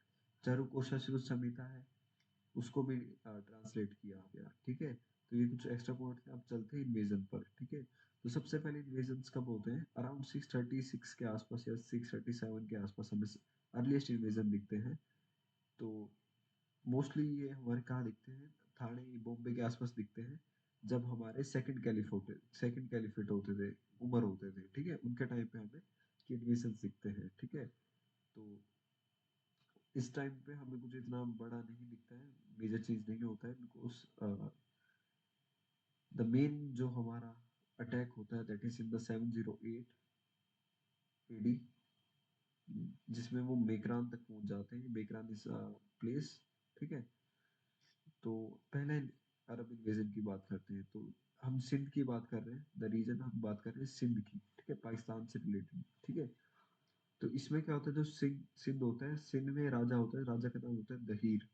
चारुकोशा श्रुत संहिता है, उसको भी ट्रांसलेट किया गया। ठीक है, तो ये कुछ एक्स्ट्रा पॉइंट थे। अब चलते हैं इन्वेजन पर। ठीक है, तो सबसे पहले इन्वेजन कब होते हैं? अराउंड 636 के आसपास या 637 के आसपास हमें अर्लीस्ट इन्वेजन दिखते हैं। तो मोस्टली ये हमारे कहाँ दिखते हैं? थाने बॉम्बे के आसपास दिखते हैं, जब हमारे सेकंड कैलिफेट होते थे, उमर होते थे। ठीक है, उनके टाइम पे हमें इन्वेजन दिखते हैं। ठीक है, तो इस टाइम पे हमें कुछ इतना बड़ा नहीं दिखता है, मेजर चीज नहीं होता है, बिकॉज द मेन जो हमारा अटैक होता है that is in the 708 AD, जिसमें वो मेकरान तक पहुंच जाते हैं। Makran is place. ठीक है, तो पहले अरब इन्वेजन की बात करते हैं। तो हम सिंध की बात कर रहे हैं, द रीजन हम बात कर रहे हैं सिंध की। ठीक है, पाकिस्तान से रिलेटेड। ठीक है, तो इसमें क्या होता है, जो सिंध सिंध होता है, सिंध में राजा होता है, राजा का नाम होता है दहीर।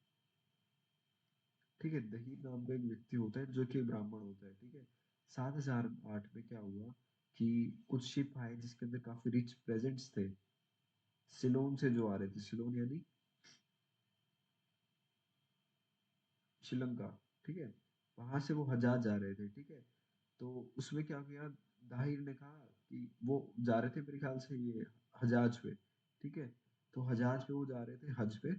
ठीक है, दहीर नाम का एक व्यक्ति होता है जो कि ब्राह्मण होता है। ठीक है, 7,008 में क्या हुआ कि कुछ शिप आए जिसके अंदर काफी रिच प्रेजेंट्स थे, सिलोन से जो आ रहे थे। सिलोन यानी श्रीलंका। ठीक है, वहां से वो हजाज जा रहे थे। ठीक है, तो उसमें क्या किया, दाहिर ने कहा कि वो जा रहे थे मेरे ख्याल से ये हजाज पे। ठीक है, तो हजाज पे वो जा रहे थे हज पे।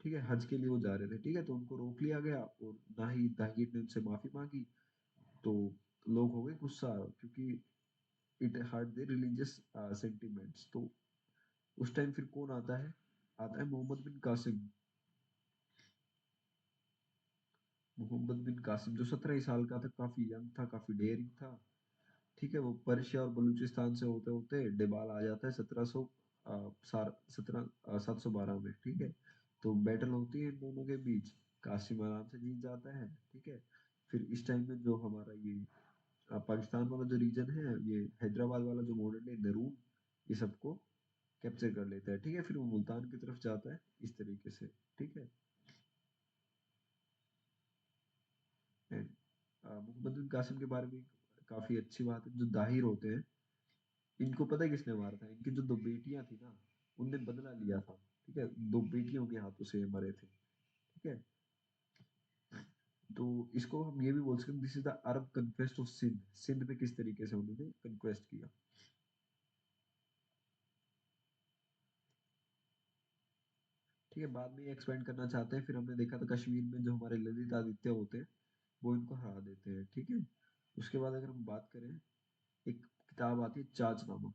ठीक है, हज के लिए वो जा रहे थे। ठीक है, तो उनको रोक लिया गया और ना ही दाहिर ने उनसे माफी मांगी। तो लोग हो गए गुस्सा, क्योंकि it hurt their religious sentiments. तो उस टाइम फिर कौन आता है? आता है मोहम्मद बिन कासिम। मोहम्मद बिन कासिम जो 17 ही साल का था, काफी यंग था, काफी डेयरिंग था। ठीक है, वो पर्शिया और बलूचिस्तान से होते होते डेबाल आ जाता है 1712 में। ठीक है, तो बैटल होती है इन दोनों के बीच, कासिम आराम से जीत जाता है। ठीक है, फिर इस टाइम में जो हमारा ये पाकिस्तान वाला जो रीजन है, ये हैदराबाद वाला जो मॉडर्न डे नरून, ये सबको कैप्चर कर लेता है। ठीक है, फिर वो मुल्तान की तरफ जाता है इस तरीके से। ठीक है, एंड मोहम्मद बिन कासिम के बारे में काफी अच्छी बात है, जो दाहिर होते हैं, इनको पता है किसने मारा था? इनकी जो दो बेटियां थी ना, उनने बदला लिया था। ठीक है, दो बेटियों के हाथों से ये मरे थे। ठीक है, तो इसको हम ये भी बोल सकते हैं, this is the Arab conquest of Sindh. Sindh पे किस तरीके से उन्होंने कन्क्वेस्ट किया। ठीक है, बाद में ये एक्सपेंड करना चाहते हैं। फिर हमने देखा था कश्मीर में जो हमारे ललित आदित्य होते हैं, वो इनको हरा देते हैं। ठीक है, उसके बाद अगर हम बात करें, एक किताब आती है चाचनामा।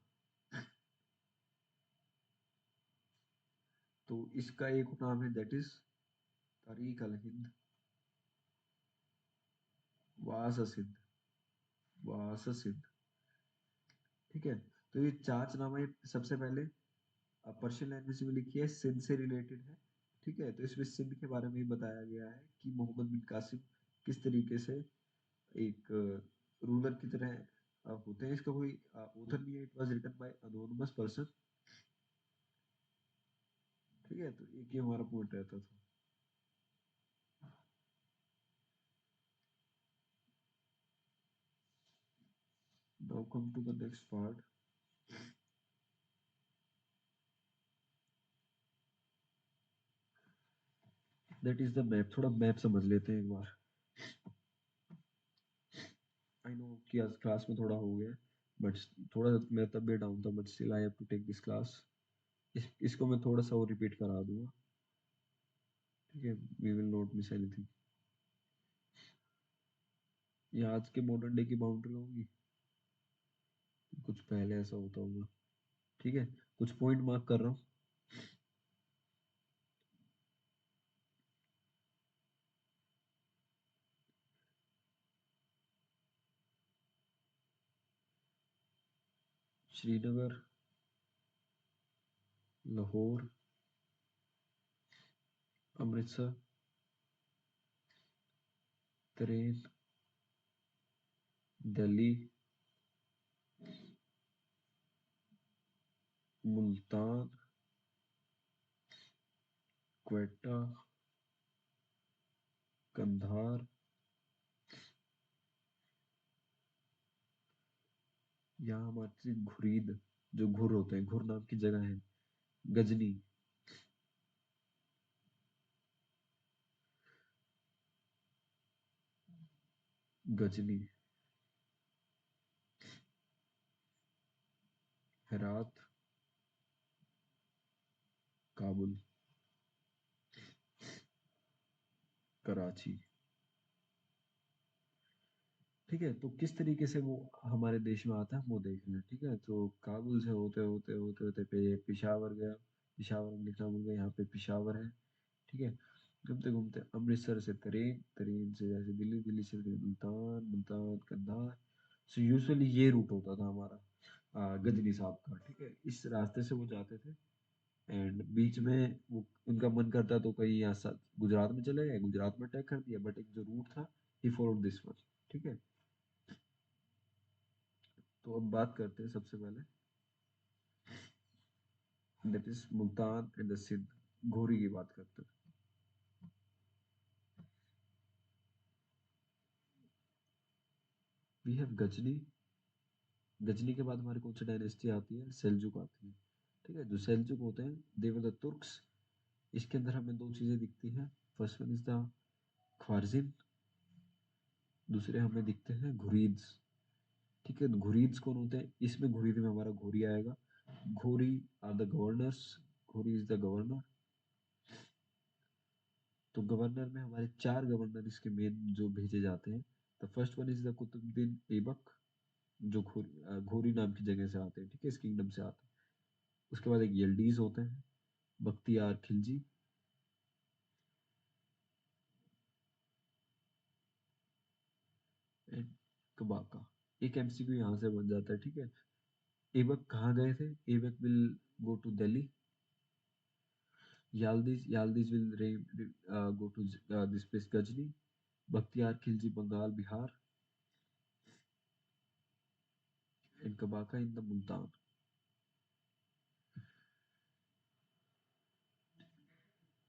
तो इसका एक नाम है दैट इज तारीख अल हिंद वास सिंध। वास सिंध। ठीक है, तो ये चाचनामा ये सबसे पहले पर्शियन लैंग्वेज में लिखी है, सिंध से रिलेटेड है। ठीक है, तो इसमें सिंध के बारे में ही बताया गया है कि मोहम्मद बिन कासिम किस तरीके से एक रूलर की तरह होते हैं। इसका कोई ऑथर नहीं है, it was written by anonymous person. ठीक है, तो एक ये हमारा पॉइंट रहता था। Now come to the next part, that is the map. थोड़ा मैप समझ लेते हैं एक बार। आई नो कि आज क्लास में थोड़ा हो गया, बट थोड़ा मेरा तबीयत डाउन था, but still I have to take this class. इसको मैं थोड़ा सा और रिपीट करा दूंगा। ठीक है, we will not miss anything. ये आज के मॉडर्न डे की बाउंड्री होगी, कुछ पहले ऐसा होता होगा। ठीक है, कुछ पॉइंट मार्क कर रहा हूँ। श्रीनगर, लाहौर, अमृतसर, तरेन, दिल्ली, मुल्तान, क्वेटा, कंधार, यहाँ हमारी घुरीद, जो घुर होते हैं, घुर नाम की जगह है, गजनी, गजनी, हेरात, काबुल, कराची। ठीक है, तो किस तरीके से वो हमारे देश में आता है वो देख रहे हैं। ठीक है, तो काबुल से होते होते होते होते पे पिशावर गया, पिशावर में लिखना भूल गया, यहाँ पे पिशावर है। ठीक है, घूमते घूमते अमृतसर से तरेन, तरेन से जैसे दिल्ली, दिल्ली से फिर मुल्तान, मुल्तान कंधार। सो यूजुअली ये रूट होता था हमारा गजनी साहब का। ठीक है, इस रास्ते से वो जाते थे। एंड बीच में वो उनका मन करता तो कहीं यहाँ गुजरात में चले गए, गुजरात में अटैक कर दिया, बट एक जो रूट था ही फॉलोड दिस वन। ठीक है, तो अब बात करते हैं सबसे पहले, that is Multan and the Sindh, Ghori की बात करते हैं। We have Ghazni. गजनी के बाद हमारी कौन सी डायनेस्टी आती है? सेल्जुक आती है। ठीक है, जो सेल्जुक होते हैं दे वर द तुर्क्स। इसके अंदर हमें दो चीजें दिखती हैं। फर्स्ट वन इज द ख्वारिज़िम, दूसरे हमें दिखते हैं घुरीद्स। ठीक है, तो घुरीद्स कौन होते हैं? इसमें घुरीद में हमारा घोरी आएगा। घोरी are the governors, Ghori is the governor. तो गवर्नर में हमारे चार गवर्नर इसके मेन जो भेजे जाते हैं। The first one is the Qutbuddin Aibak, जो घोरी नाम की जगह से आते हैं। ठीक है, इस किंगडम से आते हैं। उसके बाद एक यल्डीज होते हैं, बख्तियार खिलजी, एंड कबाका। एक एमसीक्यू यहाँ से बन जाता है। ठीक है, ऐबक कहाँ गए थे? Aibak will go to Delhi. Yaldis will go to this place Gajni. Bakhtiyar Khilji Bengal, Bihar, and Kabaka in the Multan.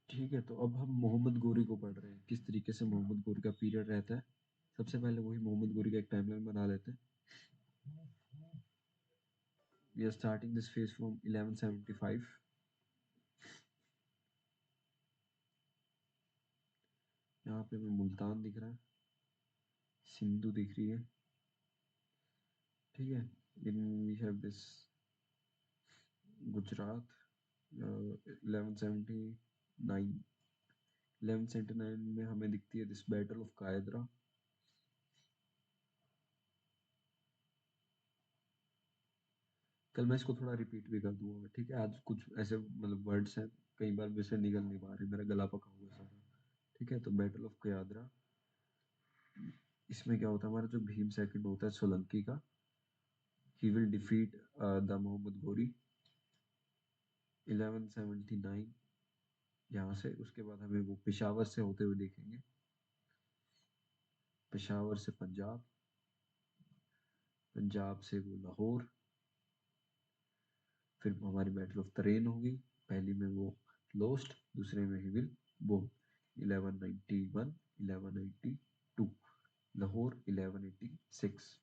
ठीक है, तो अब हम मोहम्मद गोरी को पढ़ रहे हैं, किस तरीके से मोहम्मद गोरी का पीरियड रहता है। सबसे पहले वही मोहम्मद गोरी का एक टाइमलाइन बना लेते हैं। We are starting this phase from 1175। यहाँ पे हमें मुल्तान दिख रहा है, सिंधु दिख रही है। ठीक है, then we have this Gujarat, 1179। 1179 में हमें दिखती है दिस बैटल ऑफ कायदरा। कल मैं इसको थोड़ा रिपीट भी कर दूंगा। ठीक है, आज कुछ ऐसे मतलब वर्ड्स हैं, कई बार वैसे निकल नहीं पा रहे, मेरा गला पका हुआ है सारा। ठीक है, तो बैटल ऑफ कयादरा, इसमें क्या होता है, हमारा जो भीम सेकंड होता है सोलंकी का, he will defeat the Muhammad Ghori 1179। यहाँ से उसके बाद हमें वो पेशावर से होते हुए देखेंगे, पेशावर से पंजाब, पंजाब से वो लाहौर। फिर हमारी बैटल ऑफ तरेन होगी, पहली में वो लोस्ट, दूसरे में ही विल वो 1191, 1192, लाहौर 1186,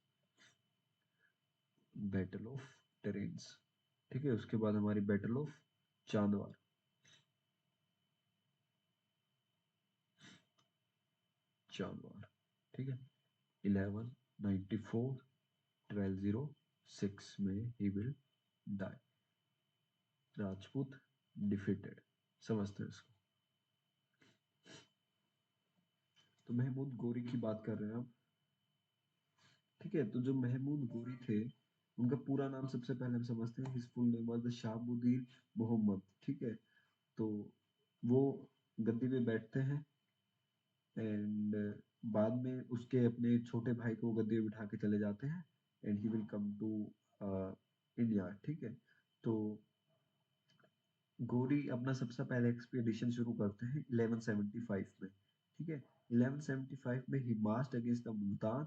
बैटल ऑफ टेरेंस। ठीक है, उसके बाद हमारी बैटल ऑफ चांदवार, चांदवार। ठीक है, 1194, 1206 में he will die, Rajput defeated. समझते हैं इसको? तो महमूद गोरी की बात कर रहे हैं आप। ठीक है, तो जो महमूद गोरी थे, उनका पूरा नाम सबसे पहले हम समझते हैं। His full name was Shahabuddin Muhammad. ठीक है, तो वो गद्दी पे बैठते हैं, एंड बाद में उसके अपने छोटे भाई को गद्दी पे बिठा के चले जाते हैं, and he will come to India, ठीक है। तो गौरी अपना सबसे पहले एक्सपीडिशन शुरू करते हैं 1175 में, ठीक है। 1175 में ही मार्च्ड अगेंस्ट द मुल्तान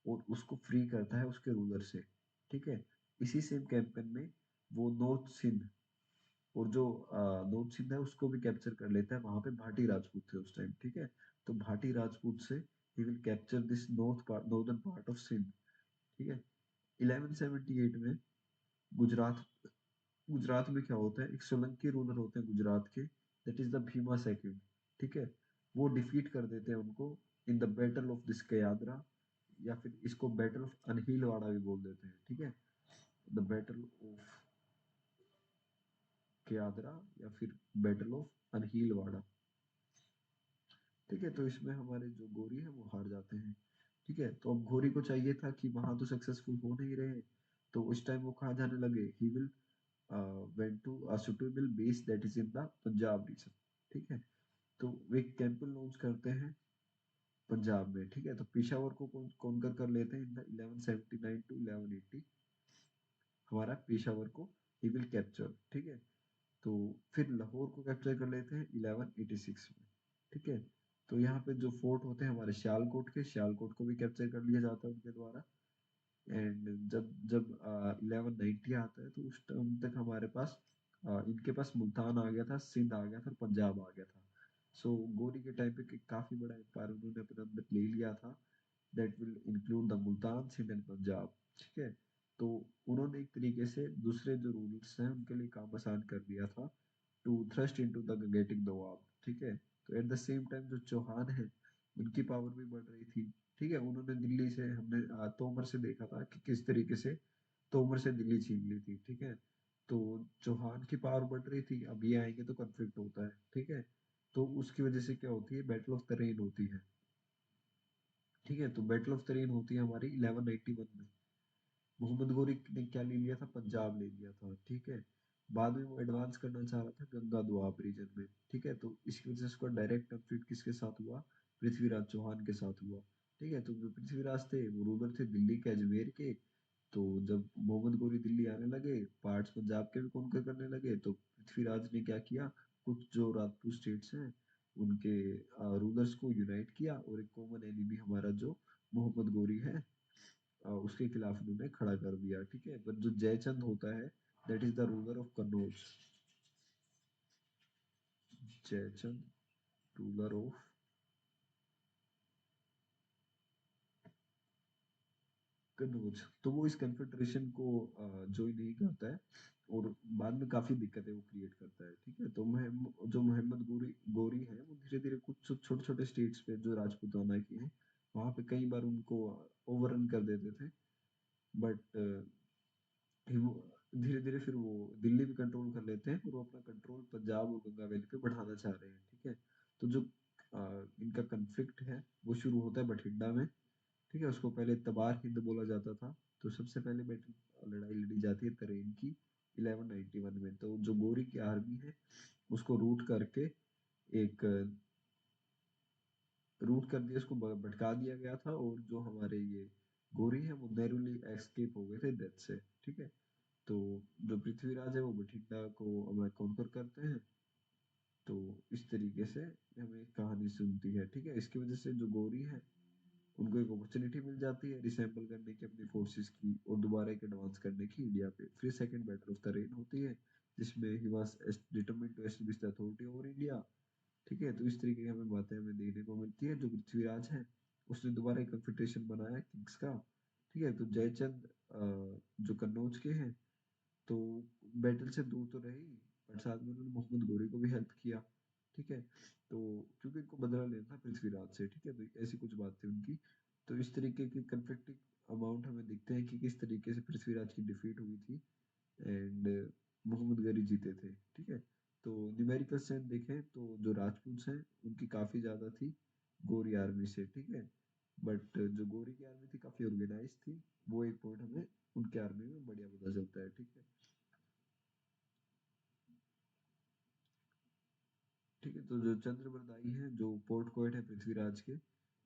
और उसको फ्री करता है उसके रूलर से, ठीक है। इसी सेम कैंपेन में वो नॉर्थ सिंध, और जो नॉर्थ सिंध है उसको भी कैप्चर कर लेता है। वहां पे भाटी राजपूत थे उस टाइम, ठीक है। तो भाटी राजपूत से ही will capture this northern part of Sindh, ठीक है। 1178 में गुजरात गुजरात में क्या होता है, एक सोलंकी रूलर होते हैं गुजरात के, that is the Bhima second, ठीक है। वो डिफीट कर देते हैं उनको in the battle of this Kayadra, या फिर इसको बैटल ऑफ अनहीलवाड़ा भी बोल देते हैं, ठीक है। द बैटल ऑफ कयाद्रा या फिर बैटल ऑफ अनहीलवाड़ा, ठीक है। तो इसमें हमारे जो गोरी है वो हार जाते हैं, ठीक है। तो अब घोरी को चाहिए था कि वहां तो सक्सेसफुल हो नहीं रहे, तो उस टाइम वो कहाँ जाने लगे, he will went to a suitable base that is in the Punjab region, ठीक है। तो वे कैंपेन लॉन्च करते हैं पंजाब में, ठीक है। तो पेशावर को कॉन्कर कर लेते हैं इन द 1179 टू 1180, हमारा पेशावर को ही विल कैप्चर, ठीक है। तो फिर लाहौर को कैप्चर कर लेते हैं 1186 में, ठीक है। तो यहाँ पे जो फोर्ट होते हैं हमारे सियालकोट को भी कैप्चर कर लिया जाता है उनके द्वारा। एंड जब जब 1190 आता है तो उस टाइम तक हमारे पास इनके पास मुल्तान आ गया था, सिंध आ गया था और पंजाब आ गया था। सो गोरी के टाइम पे काफी बड़ा एम्पायर उन्होंने अपने अंदर ले लिया था, that will include the Multan, Sindh and Punjab, ठीक है। तो उन्होंने एक तरीके से दूसरे जो रूलर्स हैं उनके लिए काम आसान कर दिया था, to thrust into the Gangetic doab, ठीक है। तो एट द सेम टाइम जो चौहान है उनकी पावर भी बढ़ रही थी, ठीक है। उन्होंने दिल्ली से, हमने तोमर से देखा था कि किस तरीके से तोमर से दिल्ली छीन ली थी, ठीक है। तो चौहान की पावर बढ़ रही थी, अब ये आएंगे तो कॉन्फ्लिक्ट होता है, ठीक है। तो उसकी वजह से क्या होती है, बैटल ऑफ तरेन होती है, ठीक है। तो बैटल ऑफ तरेन होती है हमारी 1191 में। मोहम्मद गोरी ने क्या ले लिया था, पंजाब ले लिया था, ठीक है। बाद में वो एडवांस करना चाह रहा था गंगा दोआब रीजन में, ठीक है। तो इसकी वजह से उसका डायरेक्ट कॉन्फ्लिक्ट किसके साथ हुआ, पृथ्वीराज चौहान के साथ हुआ, ठीक है। तो जो पृथ्वीराज थे वो रूलर थे दिल्ली के, अजमेर के। तो जब मोहम्मद गोरी दिल्ली आने लगे, पार्ट्स पंजाब के भी कॉन्कर करने लगे, तो पृथ्वीराज ने क्या किया, कुछ जो राजपूत स्टेट्स हैं उनके रूलर्स को यूनाइट किया, और एक कॉमन एनिमी हमारा जो मोहम्मद गोरी है उसके खिलाफ उन्होंने खड़ा कर दिया, ठीक है। पर जो जयचंद होता है, that is the ruler of Kannauj, Jaichand ruler of Kannauj, तो वो इस कन्फेडरेशन को ज्वाइन नहीं करता है, और बाद में काफी दिक्कतें वो क्रिएट करता है, ठीक है। तो जो मोहम्मद गोरी गोरी है वो धीरे धीरे कुछ छोटे छोटे स्टेट्स पे जो राजपूताना की है वहां पे कई बार उनको ओवररन कर देते थे, बट वो धीरे धीरे फिर वो दिल्ली भी कंट्रोल कर लेते हैं, और वो अपना कंट्रोल पंजाब और गंगा वैली पे बढ़ाना चाह रहे हैं, ठीक है। तो जो इनका कन्फ्लिक्ट है वो शुरू होता है बठिंडा में, ठीक है। उसको पहले तबार हिंद बोला जाता था। तो सबसे पहले बैटल लड़ाई लड़ी जाती है तरेन की 1191 में। तो जो गोरी की आर्मी है उसको एक रूट कर दिया, उसको भटका दिया गया था, और जो हमारे ये गोरी है वो नैरोली एस्केप हो गए थे डेथ से, ठीक है। तो जो पृथ्वीराज है वो बठिंडा को हमें कॉन्कर करते हैं। तो इस तरीके से हमें एक कहानी सुनती है, ठीक है। इसकी वजह से जो गोरी है उनको एक अपॉर्चुनिटी मिल जाती है रिसेंबल करने की अपनी फोर्सेस की, और दोबारा एक एडवांस करने की इंडिया पे। फिर सेकंड बैटल ऑफ द रेन होती है, जिसमें he was determined to establish the authority over India, ठीक है। तो इस तरीके की हमें बातें हमें देखने को मिलती है। जो पृथ्वीराज है उसने दोबारा एक कन्फेडरेशन बनाया किंग्स का, ठीक है। तो जयचंद जो कन्नौज के हैं, तो बैटल से दूर तो रही, पर साथ में उन्होंने मोहम्मद गोरी को भी हेल्प किया, ठीक है। तो क्योंकि इनको बदला लेना था पृथ्वीराज से, ठीक है। तो ऐसी कुछ बात थी उनकी। तो इस तरीके की कंफ्लिक्टिंग अमाउंट हमें दिखते हैं कि किस तरीके से पृथ्वीराज की डिफीट हुई थी, एंड मोहम्मद गरी जीते थे, ठीक है। तो न्यूमेरिकल स्ट्रेंथ देखें तो जो राजपूत हैं उनकी काफी ज्यादा थी गोरी आर्मी से, ठीक है। बट जो गोरी की आर्मी थी काफी ऑर्गेनाइज थी, वो एक पॉइंट हमें उनके आर्मी में बढ़िया पता चलता है, ठीक है। ठीक है। तो जो चंद्रबरदाई हैं जो पोर्ट कोएट है पृथ्वीराज के,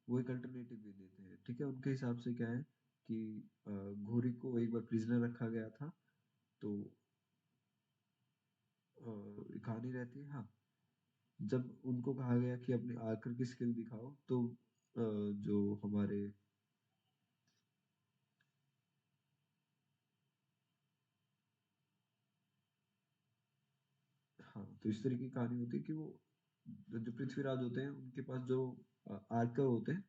वो एक अल्टरनेटिव भी देते हैं, ठीक है। उनके हिसाब से क्या है कि घोरी को एक बार प्रिजनर रखा गया था, तो कहानी रहती है, हाँ। जब उनको कहा गया कि अपनी आर्कर की स्किल दिखाओ, तो जो हमारे, हाँ, तो इस तरीके की कहानी होती है कि वो जो पृथ्वीराज होते हैं उनके पास जो आर्कर होते हैं,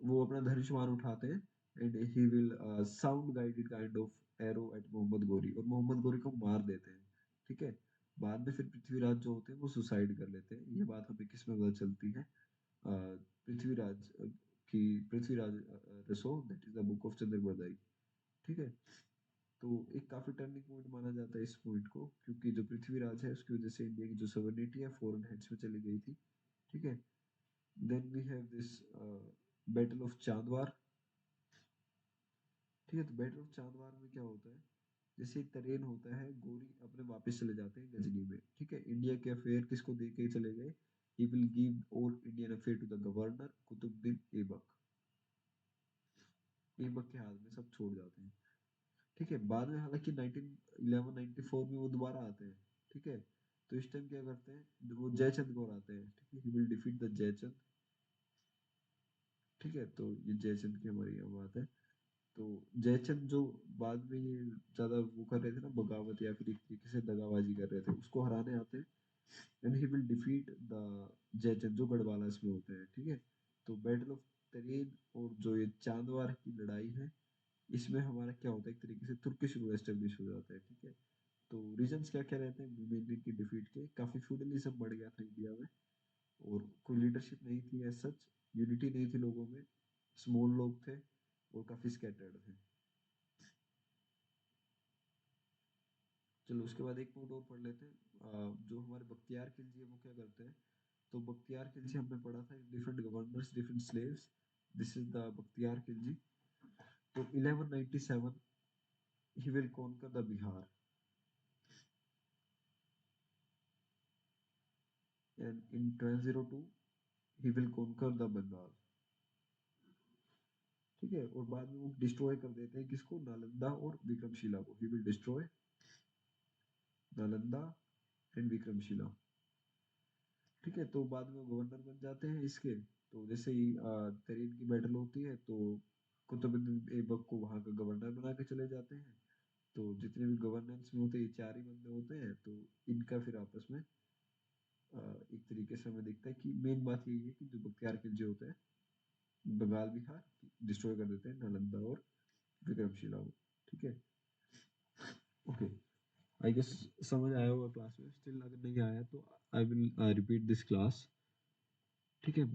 वो अपना धनुष्मान उठाते हैं, and he will sound guided kind of arrow at Muhammad Ghori, और मोहम्मद गोरी को मार देते हैं। ठीक है। बाद में फिर पृथ्वीराज जो होते हैं वो सुसाइड कर लेते हैं। ये बात हमें किस में पता चलती है? पृथ्वीराज की, पृथ्वीराज रसो, that is the book of Chand Bardai. ठीक है। तो एक काफी टर्निंग पॉइंट माना जाता है इस पॉइंट को, क्योंकि जो पृथ्वीराज है उसकी वजह से इंडिया की जो सॉवरेनिटी है फॉरेन हैंड्स में चली गई थी। ठीक है। Then we have this battle of Chandwar. ठीक है। तो बैटल ऑफ चांदवार में क्या होता है? जैसे एक तरेन होता है, गोरी अपने वापस चले जाते हैं गजनी में। ठीक है। इंडिया के अफेयर किसको दे के चले गए? He will give all Indian affair to the governor Qutbuddin Aibak. Aibak के हाथ में सब छोड़ जाते हैं। ठीक है। बाद में हालांकि 1911-94 में वो दोबारा आते हैं। ठीक है। तो इस टाइम क्या करते हैं, वो जयचंद गौर आते हैं। ठीक है। ही विल डिफीट द जयचंद। ठीक है। तो ये जयचंद की हमारी यहाँ बात है। तो जयचंद जो बाद में ये ज्यादा वो कर रहे थे ना, बगावत या फिर एक तरीके से दगाबाजी कर रहे थे, उसको हराने आते हैं। And he will defeat the Jaichand जो गढ़वाला इसमें होते हैं। ठीक है। तो बैटल ऑफ तरेन और जो ये चांदवार की लड़ाई है, इसमें हमारा क्या होता है, एक तरीके से तुर्किश रूल एस्टेब्लिश हो जाता है। ठीक है। तो रीजंस क्या क्या रहते हैं मेनली की डिफीट के? काफी फ्यूडलिज्म बढ़ गया था इंडिया में, और कोई लीडरशिप नहीं थी एज सच, यूनिटी नहीं थी लोगों में, स्मॉल लोग थे और काफी स्कैटर्ड थे। चलो उसके बाद एक पॉइंट और पढ़ लेते हैं। जो हमारे बख्तियार खिलजी है वो क्या करते हैं? तो बख्तियार खिलजी हमने पढ़ा था, different governors different slaves, this is the Bakhtiyar Khilji. तो 1197 he will conquer the Bihar, and in 1202 he will conquer the Bengal. ठीक है। और बाद में वो डिस्ट्रॉय कर देते हैं किसको? नालंदा और विक्रमशिला को। He will destroy Nalanda and Vikramshila. ठीक है। तो बाद में गवर्नर बन जाते हैं इसके। तो जैसे ही तरीन की बैटल होती है, तो कुतुबुद्दीन ऐबक को वहां का गवर्नर बना के चले जाते हैं। तो जितने भी गवर्नेंस में होते हैं, ये चार ही बंदे होते हैं। तो इनका फिर आपस में एक तरीके से हमें दिखता है कि मेन बात यही है कि जो बख्तियार खिलजी होते हैं, बंगाल बिहार डिस्ट्रॉय कर देते हैं, नालंदा और विक्रमशिला को। ठीक है। ओके। आई गेस समझ आया होगा क्लास में। स्टिल अगर नहीं आया तो I will repeat this class. ठीक है।